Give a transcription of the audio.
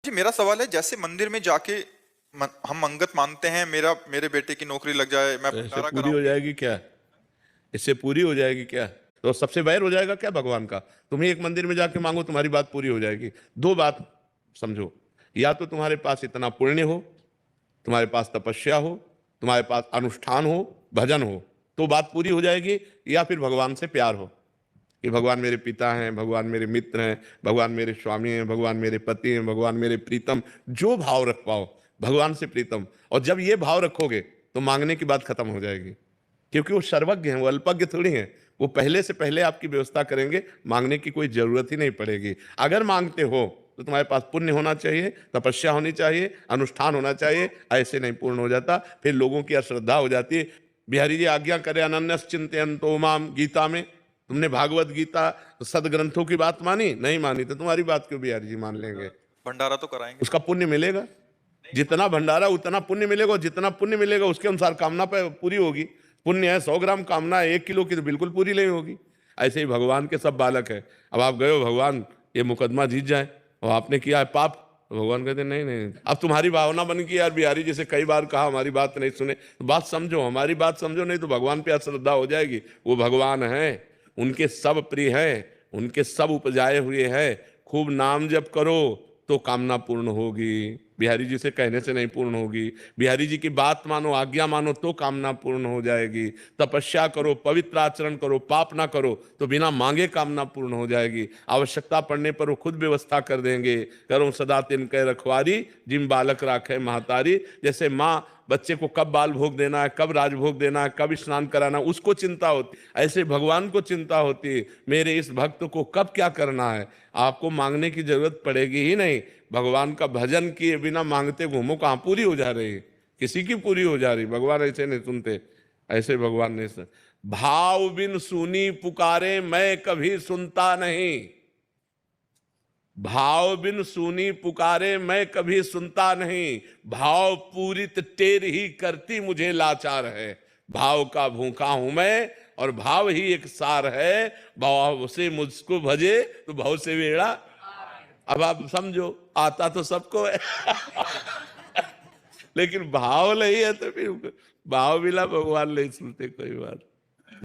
जी, मेरा सवाल है, जैसे मंदिर में जाके हम मंगत मानते हैं, मेरे बेटे की नौकरी लग जाए, मैं तो इससे भंडारा पूरी हो कराऊंगी। जाएगी क्या? इससे पूरी हो जाएगी क्या? तो सबसे बैर हो जाएगा क्या भगवान का? तुम्हें एक मंदिर में जाके मांगो, तुम्हारी बात पूरी हो जाएगी। दो बात समझो, या तो तुम्हारे पास इतना पुण्य हो, तुम्हारे पास तपस्या हो, तुम्हारे पास अनुष्ठान हो, भजन हो, तो बात पूरी हो जाएगी। या फिर भगवान से प्यार हो कि भगवान मेरे पिता हैं, भगवान मेरे मित्र हैं, भगवान मेरे स्वामी हैं, भगवान मेरे पति हैं, भगवान मेरे प्रीतम। जो भाव रख पाओ भगवान से प्रीतम, और जब ये भाव रखोगे तो मांगने की बात खत्म हो जाएगी। क्योंकि वो सर्वज्ञ हैं, वो अल्पज्ञ थोड़ी हैं। वो पहले से पहले आपकी व्यवस्था करेंगे, मांगने की कोई जरूरत ही नहीं पड़ेगी। अगर मांगते हो तो तुम्हारे पास पुण्य होना चाहिए, तपस्या होनी चाहिए, अनुष्ठान होना चाहिए। ऐसे नहीं पूर्ण हो जाता, फिर लोगों की अश्रद्धा हो जाती है। बिहारी जी आज्ञा करे अनन्यस चिंतयन्तो माम, गीता में तुमने भागवत गीता सदग्रंथों की बात मानी नहीं मानी, तो तुम्हारी बात क्यों बिहारी जी मान लेंगे? भंडारा तो कराएंगे। उसका पुण्य मिलेगा, जितना भंडारा उतना पुण्य मिलेगा, जितना पुण्य मिलेगा उसके अनुसार कामना पूरी होगी। पुण्य है 100 ग्राम, कामना है 1 किलो की, तो बिल्कुल पूरी नहीं होगी। ऐसे ही भगवान के सब बालक है। अब आप गए हो, भगवान ये मुकदमा जीत जाए, और आपने किया है पाप, तो भगवान कहते नहीं नहीं। अब तुम्हारी भावना बन गई यार, बिहारी जैसे कई बार कहा हमारी बात नहीं सुने, तो बात समझो, हमारी बात समझो, नहीं तो भगवान पे अश्रद्धा हो जाएगी। वो भगवान है, उनके सब प्रिय है, उनके सब उपजाए हुए है। खूब नाम जप करो तो कामना पूर्ण होगी। बिहारी जी से कहने से नहीं पूर्ण होगी। बिहारी जी की बात मानो, आज्ञा मानो, तो कामना पूर्ण हो जाएगी। तपस्या करो, पवित्र आचरण करो, पाप ना करो, तो बिना मांगे कामना पूर्ण हो जाएगी। आवश्यकता पड़ने पर वो खुद व्यवस्था कर देंगे। करो सदा तिनके रखवारी, जिम बालक राखे महतारी। जैसे माँ बच्चे को कब बाल भोग देना है, कब राजभोग देना है, कब स्नान कराना है, उसको चिंता होती, ऐसे भगवान को चिंता होती है मेरे इस भक्त को कब क्या करना है। आपको मांगने की जरूरत पड़ेगी ही नहीं। भगवान का भजन किए बिना मांगते घूमो, कहाँ पूरी हो जा रही है? किसी की पूरी हो जा रही? भगवान ऐसे नहीं सुनते, ऐसे भगवान नहीं सुन। भाव बिन सुनी पुकारे मैं कभी सुनता नहीं। भाव बिन सुनी पुकारे मैं कभी सुनता नहीं। भाव पूरित टेर ही करती मुझे लाचार है। भाव का भूखा हूं मैं, और भाव ही एक सार है। भाव से मुझको भजे तो भाव से बेड़ा। अब आप समझो, आता तो सबको है लेकिन भाव नहीं है तो फिर भाव बिना भगवान नहीं सुनते कोई बात।